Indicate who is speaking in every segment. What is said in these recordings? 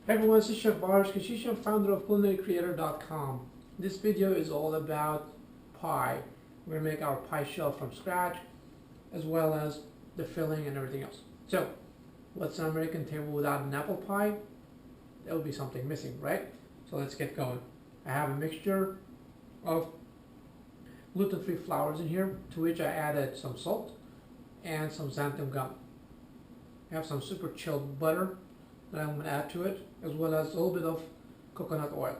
Speaker 1: Hey everyone, this is Chef Varouj, Chef founder of CulinaryCreator.com. This video is all about pie. We're going to make our pie shell from scratch, as well as the filling and everything else. So, what's an American table without an apple pie? There will be something missing, right? So let's get going. I have a mixture of gluten-free flours in here, to which I added some salt and some xanthan gum. I have some super chilled butter that I'm going to add to it, as well as a little bit of coconut oil.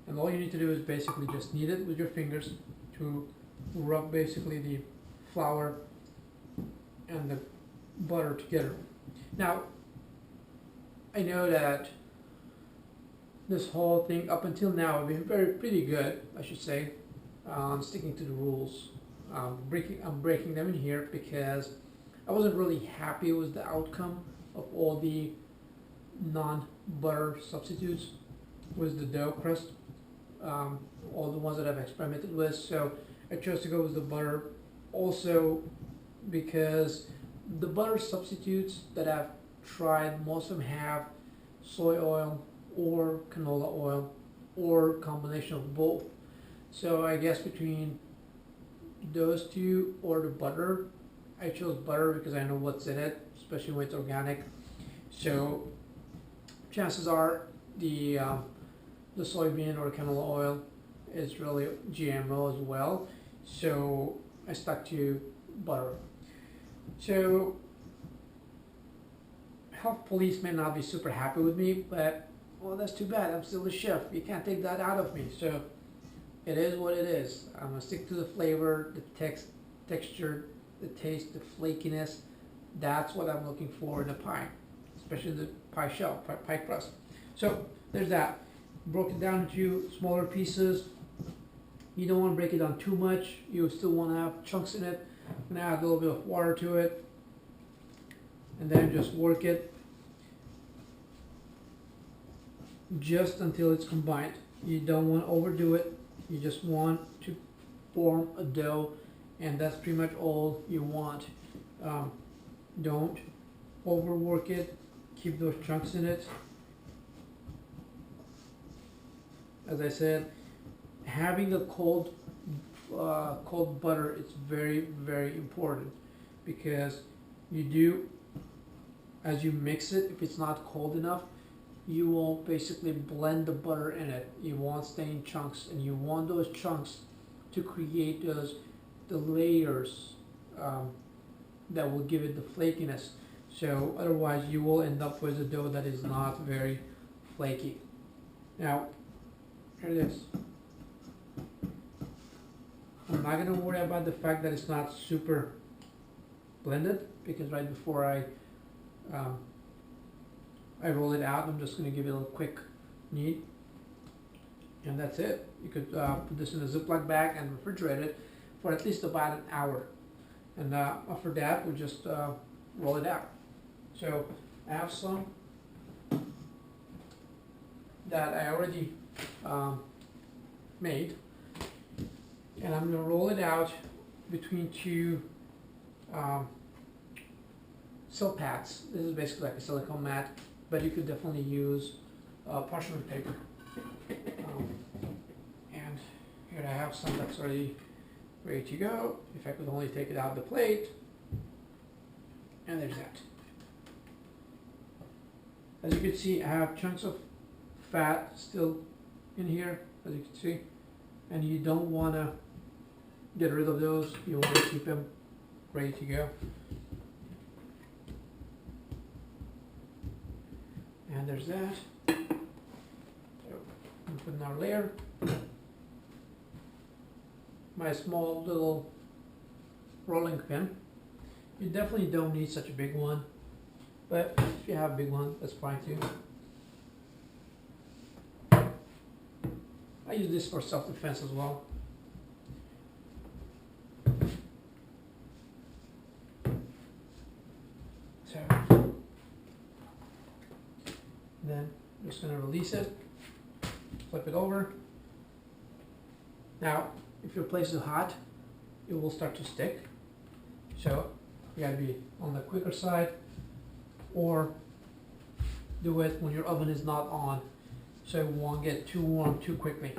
Speaker 1: And all you need to do is basically just knead it with your fingers to rub basically the flour and the butter together. Now, I know that this whole thing up until now I've been pretty good, I should say, on sticking to the rules. I'm breaking them in here because I wasn't really happy with the outcome of all the non-butter substitutes with the dough crust, all the ones that I've experimented with. So I chose to go with the butter, also because the butter substitutes that I've tried, most of them have soy oil or canola oil or combination of both. So I guess between those two or the butter, I chose butter because I know what's in it, especially when it's organic. So chances are the soybean or canola oil is really GMO as well. So I stuck to butter. So health police may not be super happy with me, but well, that's too bad. I'm still a chef. You can't take that out of me. So it is what it is. I'm gonna stick to the flavor, the texture, the taste, the flakiness. That's what I'm looking for in a pie, especially the pie shell, pie crust. So there's that. Broke it down into smaller pieces. You don't want to break it down too much. You still want to have chunks in it. I'm gonna add a little bit of water to it, and then just work it just until it's combined. You don't want to overdo it. You just want to form a dough, and that's pretty much all you want. Don't overwork it. Keep those chunks in it. As I said, having a cold butter is very, very important, because you do, as you mix it, if it's not cold enough, you will basically blend the butter in it. You won't stay in chunks, and you want those chunks to create the layers that will give it the flakiness. So otherwise you will end up with a dough that is not very flaky. Now, here it is. I'm not going to worry about the fact that it's not super blended, because right before I roll it out, I'm just going to give it a quick knead, and that's it. You could put this in a Ziploc bag and refrigerate it for at least about an hour, and after that we'll just roll it out. So I have some that I already made, and I'm going to roll it out between two silk pads. This is basically like a silicone mat, but you could definitely use parchment paper. And here I have some that's already ready to go. If I could only take it out of the plate. And there's that. As you can see, I have chunks of fat still in here, as you can see, and you don't want to get rid of those. You want to keep them ready to go. And there's that. So I'm putting our layer. My small little rolling pin. You definitely don't need such a big one, but if you have a big one, that's fine too. I use this for self-defense as well. So then I'm just going to release it, flip it over. Now, if your place is hot, it will start to stick. So you got to be on the quicker side, or do it when your oven is not on, so it won't get too warm too quickly.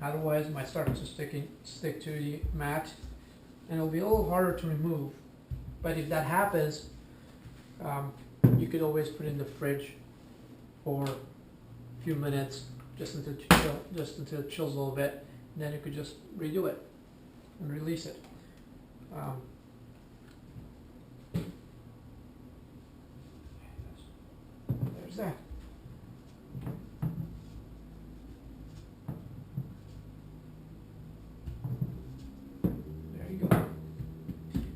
Speaker 1: Otherwise it might start to stick to the mat, and it'll be a little harder to remove. But if that happens, you could always put it in the fridge for a few minutes, just until it chills a little bit, and then you could just redo it and release it. There's that. There you go.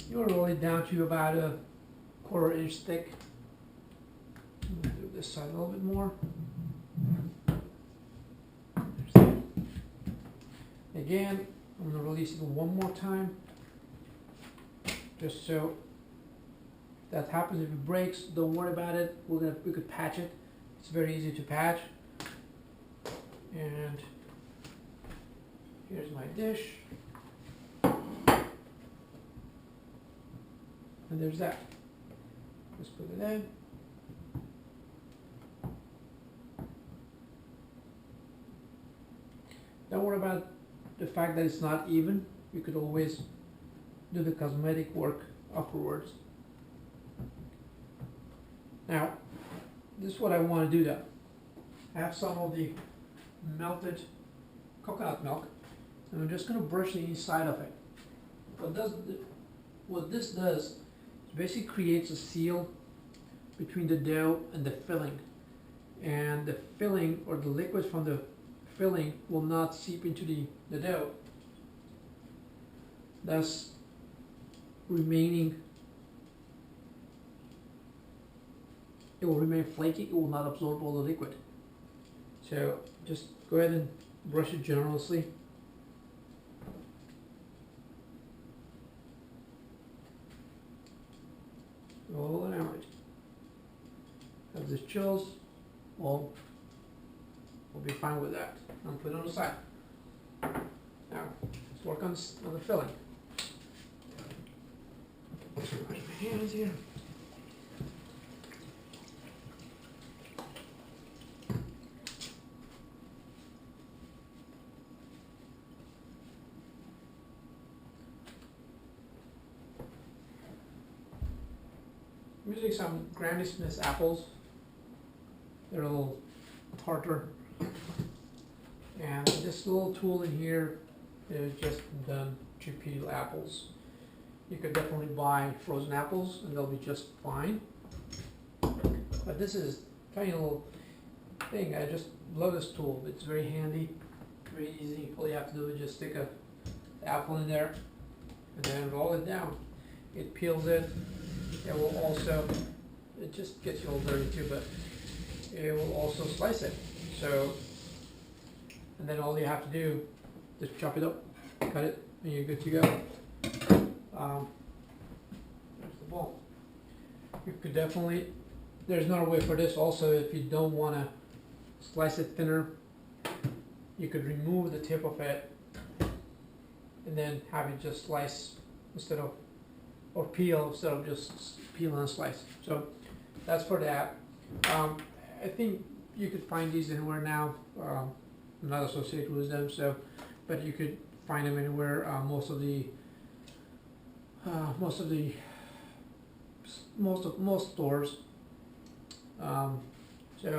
Speaker 1: You want to roll it down to about a 1/4 inch thick. I'm going to do this side a little bit more. There's that. Again, I'm going to release it one more time, just so that happens. If it breaks, don't worry about it. We could patch it. It's very easy to patch. And here's my dish. And there's that. Just put it in. Don't worry about the fact that it's not even. You could always do the cosmetic work afterwards. Now, this is what I want to do though. I have some of the melted coconut milk, and I'm just going to brush the inside of it. What this does is basically creates a seal between the dough and the filling, and the filling or the liquid from the filling will not seep into the dough, thus remaining. It will remain flaky. It will not absorb all the liquid. So just go ahead and brush it generously. Roll it out. As this chills, we'll be fine with that. I'll put it on the side. Now let's work on the filling. Wash my hands here. I'm using some Granny Smith apples. They're a little tartar. And this little tool in here is just done to peel apples. You could definitely buy frozen apples and they'll be just fine. But this is a tiny little thing. I just love this tool. It's very handy, very easy. All you have to do is just stick an apple in there and then roll it down. It peels it. It will also, it just gets you all dirty too, but it will also slice it. So, and then all you have to do is chop it up, cut it, and you're good to go. There's the bowl. You could definitely, there's another way for this also. If you don't want to slice it thinner, you could remove the tip of it and then have it just slice instead of, or peel instead of just peel and slice. So that's for that. I think you could find these anywhere now. I'm not associated with them, so, but you could find them anywhere. Most stores. So,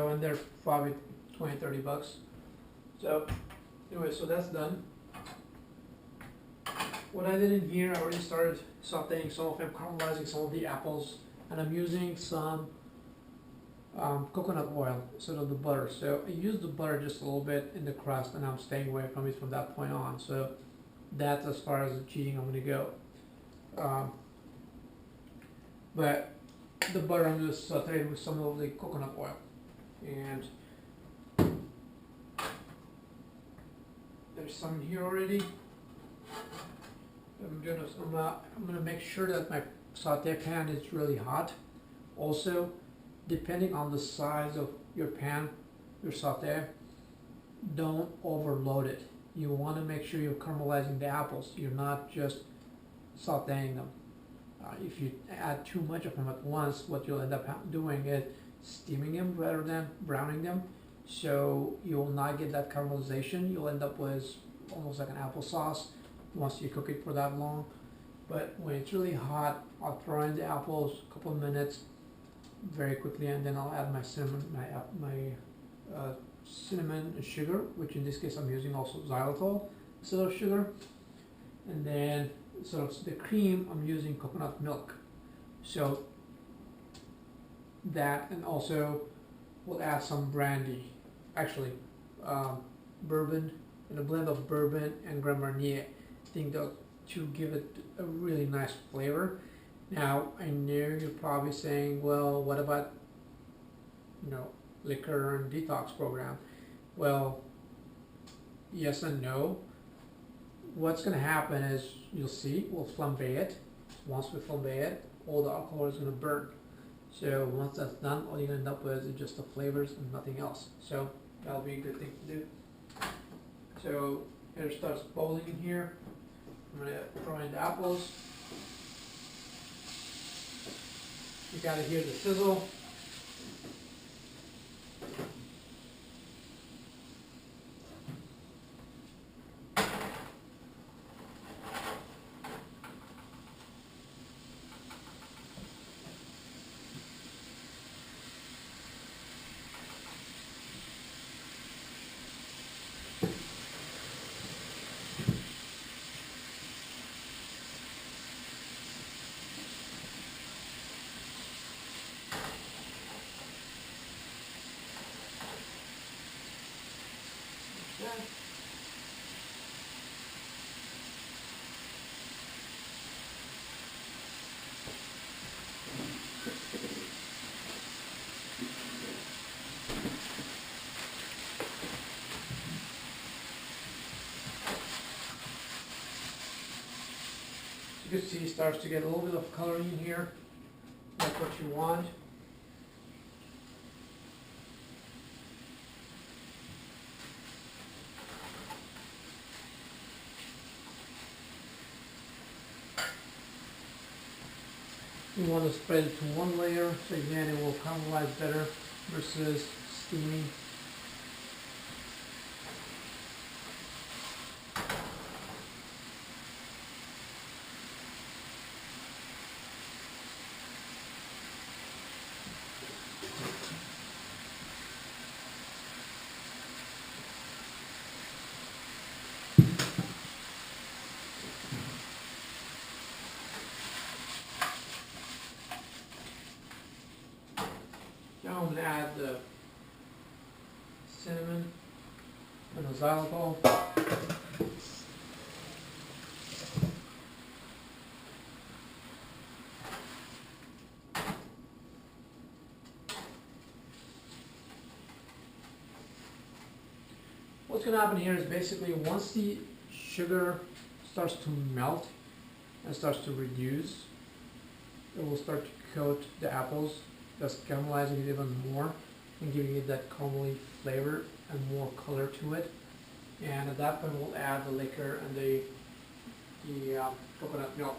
Speaker 1: and they're probably $20-30. So anyway, so that's done. What I did in here, I already started sauteing some of them, caramelizing some of the apples, and I'm using some coconut oil instead of the butter. So I used the butter just a little bit in the crust, and I'm staying away from it from that point on. So that's as far as the cheating I'm going to go. But the butter I'm just sauteing with some of the coconut oil, and there's some here already. I'm gonna make sure that my saute pan is really hot. Also, depending on the size of your pan, your saute, don't overload it. You want to make sure you're caramelizing the apples. You're not just sauteing them. If you add too much of them at once, what you'll end up doing is steaming them rather than browning them. So you will not get that caramelization. You'll end up with almost like an applesauce once you cook it for that long. But when it's really hot, I'll throw in the apples, a couple of minutes, very quickly, and then I'll add my cinnamon and sugar, which in this case I'm using also xylitol instead of sugar. And then sort of the cream, I'm using coconut milk. So that, and also we'll add some brandy, actually bourbon, and a blend of bourbon and Grand Marnier. I think that to give it a really nice flavor. Now I know you're probably saying, well, what about, liquor and detox program? Well, yes and no. What's going to happen is, you'll see, we'll flambe it. Once we flambe it, all the alcohol is going to burn. So once that's done, all you're going to end up with is just the flavors and nothing else. So that'll be a good thing to do. So it starts boiling in here. I'm going to throw in the apples. You got to hear the sizzle. You can see it starts to get a little bit of coloring in here. That's what you want. You want to spread it to one layer, so again it will caramelize better versus steaming. Now I'm going to add the cinnamon and the xylitol. What's going to happen here is basically once the sugar starts to melt and starts to reduce, it will start to coat the apples, thus caramelizing it even more and giving it that caramely flavor and more color to it. And at that point we'll add the liquor and the coconut milk.